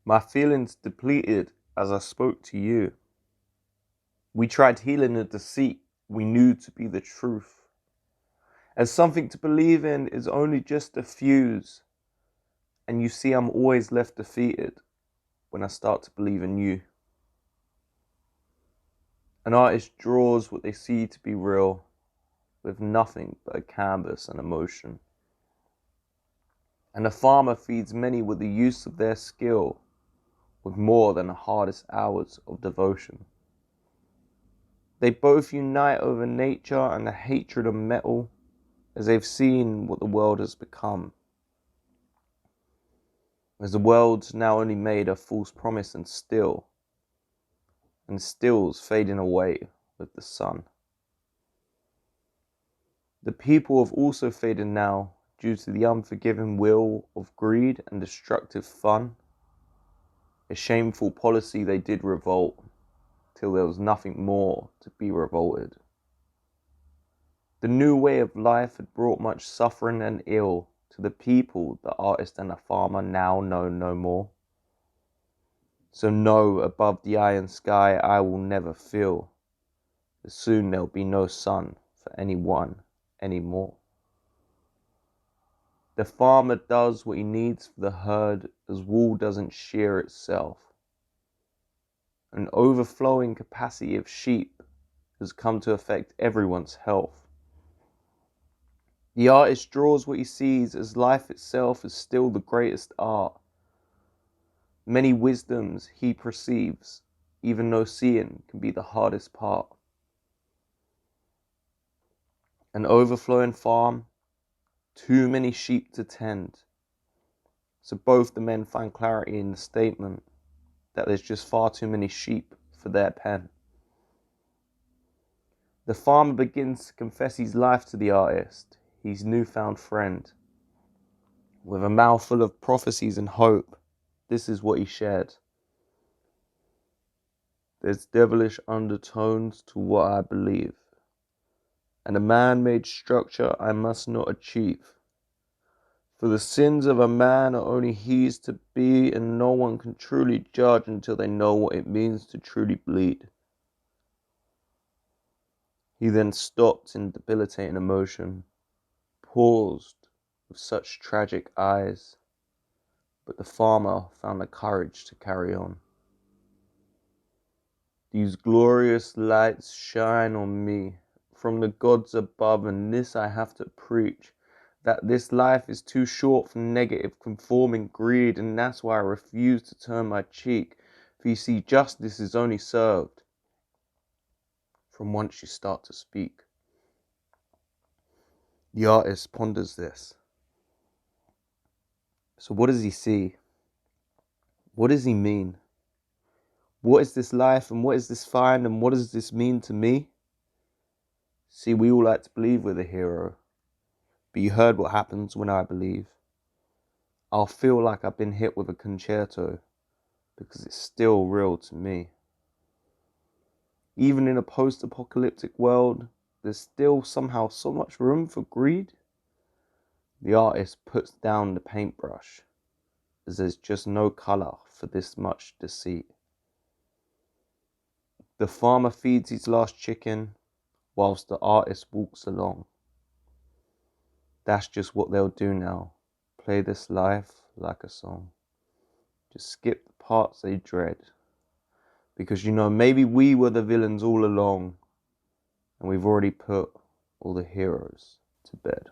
My feelings depleted as I spoke to you. We tried healing a deceit we knew to be the truth. As something to believe in is only just a fuse. And you see I'm always left defeated when I start to believe in you. An artist draws what they see to be real with nothing but a canvas and emotion. And a farmer feeds many with the use of their skill with more than the hardest hours of devotion. They both unite over nature and the hatred of metal as they've seen what the world has become. As the world's now only made a false promise and still's fading away with the sun. The people have also faded now due to the unforgiving will of greed and destructive fun. A shameful policy they did revolt, till there was nothing more to be revolted. The new way of life had brought much suffering and ill to the people the artist and the farmer now know no more. So no, above the iron sky I will never feel, as soon there'll be no sun for anyone anymore. The farmer does what he needs for the herd as wool doesn't shear itself. An overflowing capacity of sheep has come to affect everyone's health. The artist draws what he sees as life itself is still the greatest art. Many wisdoms he perceives, even though seeing can be the hardest part. An overflowing farm, too many sheep to tend. So both the men find clarity in the statement that there's just far too many sheep for their pen. The farmer begins to confess his life to the artist, his newfound friend. With a mouthful of prophecies and hope, this is what he shared. There's devilish undertones to what I believe, and a man-made structure I must not achieve. For the sins of a man are only his to be, and no one can truly judge until they know what it means to truly bleed. He then stopped in debilitating emotion, paused with such tragic eyes, but the farmer found the courage to carry on. These glorious lights shine on me from the gods above, and this I have to preach, that this life is too short for negative conforming greed, and that's why I refuse to turn my cheek, for you see justice is only served from once you start to speak. The artist ponders this. So what does he see? What does he mean? What is this life, and what is this find, and what does this mean to me? See, we all like to believe we're the hero, but you heard what happens when I believe. I'll feel like I've been hit with a concerto, because it's still real to me. Even in a post-apocalyptic world, there's still somehow so much room for greed. The artist puts down the paintbrush, as there's just no colour for this much deceit. The farmer feeds his last chicken, whilst the artist walks along. That's just what they'll do now, play this life like a song. Just skip the parts they dread, because maybe we were the villains all along, and we've already put all the heroes to bed.